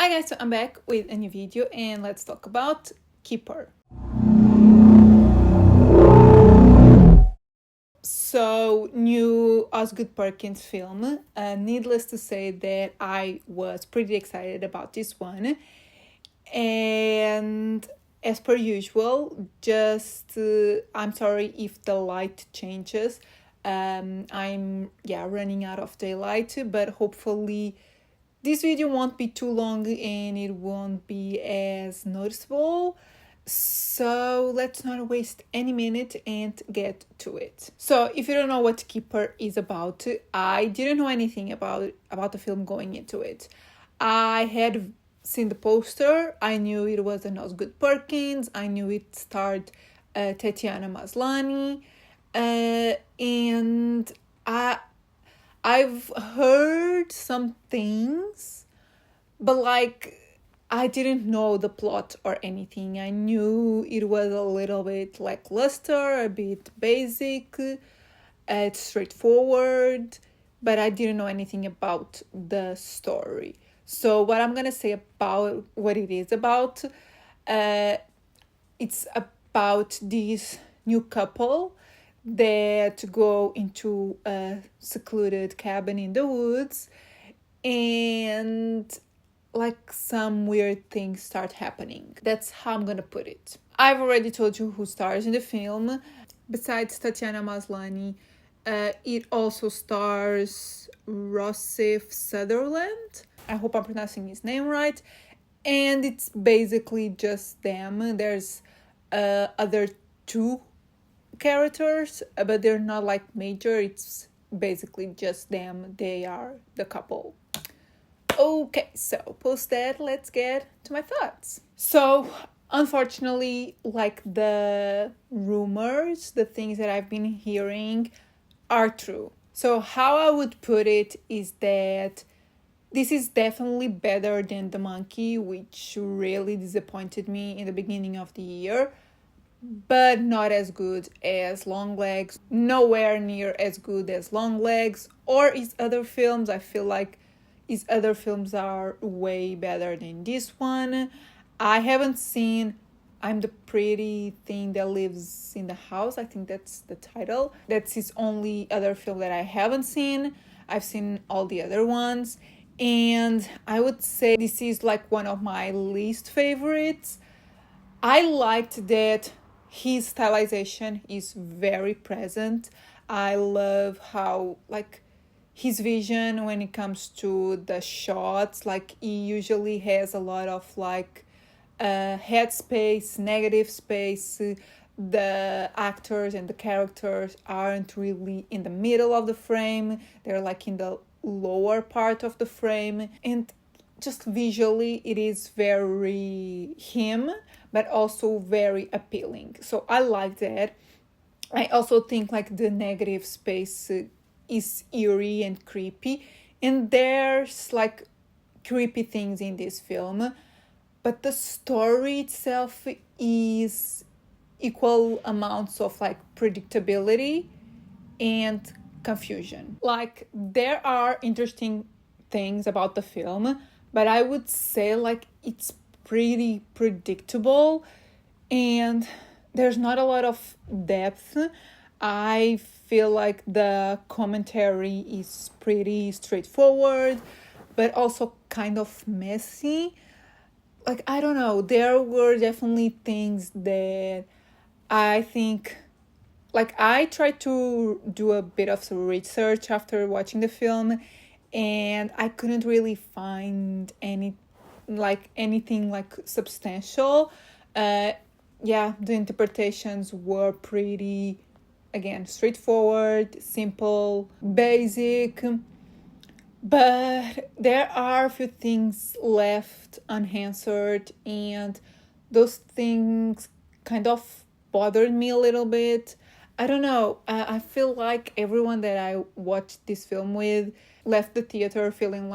Hi guys, so I'm back with a new video and let's talk about Keeper. So, new Osgood Perkins film. Needless to say that I was pretty excited about this one. And as per usual, I'm sorry if the light changes. I'm running out of daylight, but hopefully this video won't be too long and it won't be as noticeable. So let's not waste any minute and get to it. So if you don't know what Keeper is about, I didn't know anything about the film going into it. I had seen the poster. I knew it was an Osgood Perkins. I knew it starred Tatiana Maslany. And I've heard some things, but I didn't know the plot or anything. I knew it was a little bit lackluster, a bit basic, it's straightforward, but I didn't know anything about the story. So what I'm gonna say about what it is about, it's about this new couple that go into a secluded cabin in the woods and some weird things start happening. That's how I'm gonna put it. I've already told you who stars in the film. Besides Tatiana Maslany, it also stars Rossif Sutherland. I hope I'm pronouncing his name right. And it's basically just them. There's other two characters, but they're not major. It's basically just them. They are the couple. Okay, so post that, let's get to my thoughts. So unfortunately, the rumors, the things that I've been hearing are true. So how I would put it is that this is definitely better than The Monkey, which really disappointed me in the beginning of the year, but not as good as Longlegs, nowhere near as good as Longlegs or his other films. I feel like his other films are way better than this one. I haven't seen I'm the Pretty Thing That Lives in the House. I think that's the title. That's his only other film that I haven't seen. I've seen all the other ones. And I would say this is one of my least favorites. I liked that his stylization is very present. I love how his vision when it comes to the shots, he usually has a lot of head space, negative space. The actors and the characters aren't really in the middle of the frame. They're in the lower part of the frame, and just visually it is very him, but also very appealing. So I like that. I also think the negative space is eerie and creepy, and there's creepy things in this film, but the story itself is equal amounts of predictability and confusion. There are interesting things about the film, but I would say it's pretty predictable and there's not a lot of depth. I feel the commentary is pretty straightforward, but also kind of messy. I don't know, there were definitely things that I think I tried to do a bit of research after watching the film, and I couldn't really find anything substantial. The interpretations were pretty, again, straightforward, simple, basic, but there are a few things left unanswered, and those things kind of bothered me a little bit. I don't know, I feel like everyone that I watched this film with left the theater feeling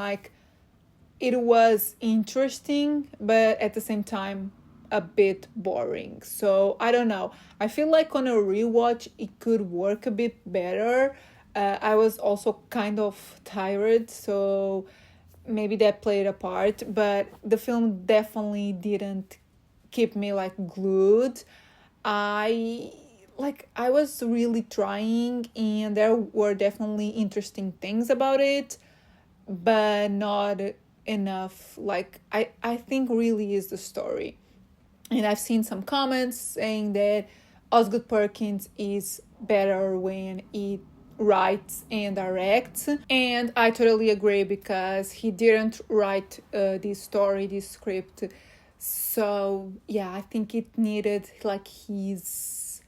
it was interesting, but at the same time a bit boring. So I don't know, I feel on a rewatch it could work a bit better. I was also kind of tired, so maybe that played a part, but the film definitely didn't keep me like glued. I was really trying, and there were definitely interesting things about it, but not enough. Like I think really is the story. And I've seen some comments saying that Osgood Perkins is better when he writes and directs, and I totally agree, because he didn't write this story, this script. So yeah, I think it needed like his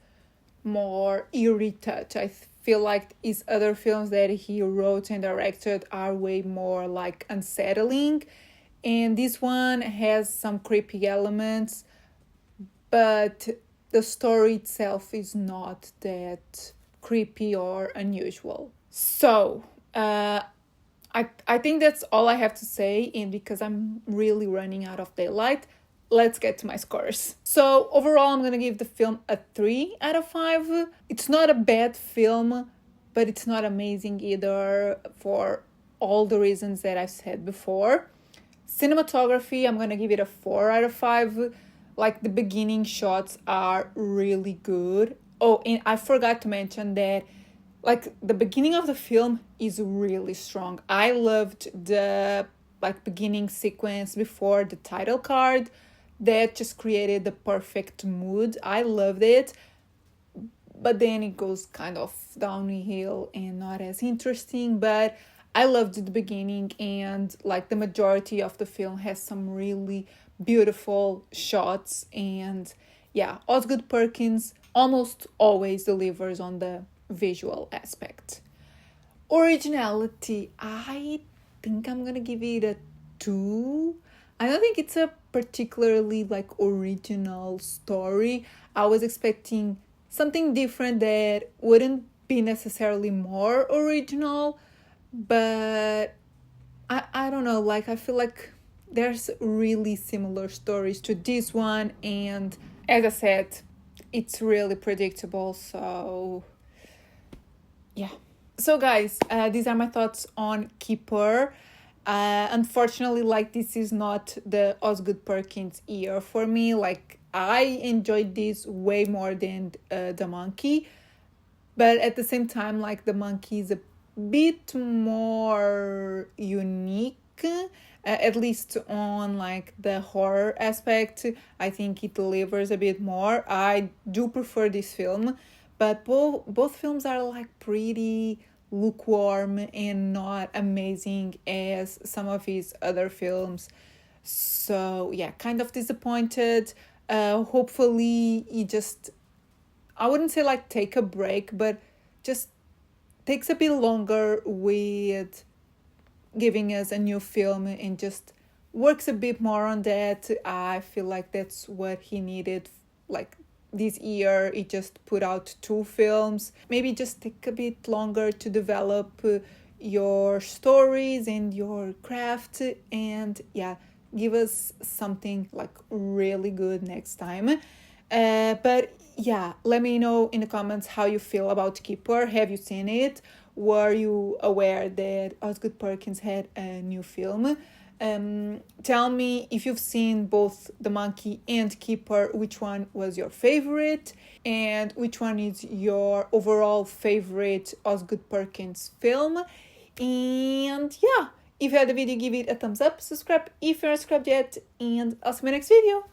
more eerie touch. I feel like his other films that he wrote and directed are way more like unsettling, and this one has some creepy elements, but the story itself is not that creepy or unusual. So I think that's all I have to say, and because I'm really running out of daylight, let's get to my scores. So overall, I'm gonna give the film a 3 out of 5. It's not a bad film, but it's not amazing either, for all the reasons that I've said before. Cinematography, I'm gonna give it a 4 out of 5. Like, the beginning shots are really good. Oh, and I forgot to mention that like the beginning of the film is really strong. I loved the like beginning sequence before the title card. That just created the perfect mood. I loved it. But then it goes kind of downhill and not as interesting. But I loved the beginning, and like the majority of the film has some really beautiful shots. And yeah, Osgood Perkins almost always delivers on the visual aspect. Originality, I think I'm gonna give it a 2. I don't think it's a particularly like original story. I was expecting something different that wouldn't be necessarily more original, but I don't know, like I feel like there's really similar stories to this one, and as I said, it's really predictable. So yeah. So guys, these are my thoughts on Keeper. Unfortunately, like, this is not the Osgood Perkins year for me. Like, I enjoyed this way more than The Monkey, but at the same time, like, The Monkey is a bit more unique, at least on like the horror aspect. I think it delivers a bit more. I do prefer this film, but both films are like pretty lukewarm and not amazing as some of his other films. So yeah, kind of disappointed. Hopefully he just, I wouldn't say like take a break, but just takes a bit longer with giving us a new film and just works a bit more on that. I feel like that's what he needed. Like, this year he just put out 2 films. Maybe just take a bit longer to develop your stories and your craft, and yeah, give us something like really good next time. But yeah, let me know in the comments how you feel about Keeper. Have you seen it? Were you aware that Osgood Perkins had a new film? Tell me if you've seen both The Monkey and Keeper, which one was your favorite, and which one is your overall favorite Osgood Perkins film. And yeah, if you had the video, give it a thumbs up, subscribe if you're not subscribed yet, and I'll see you in my next video.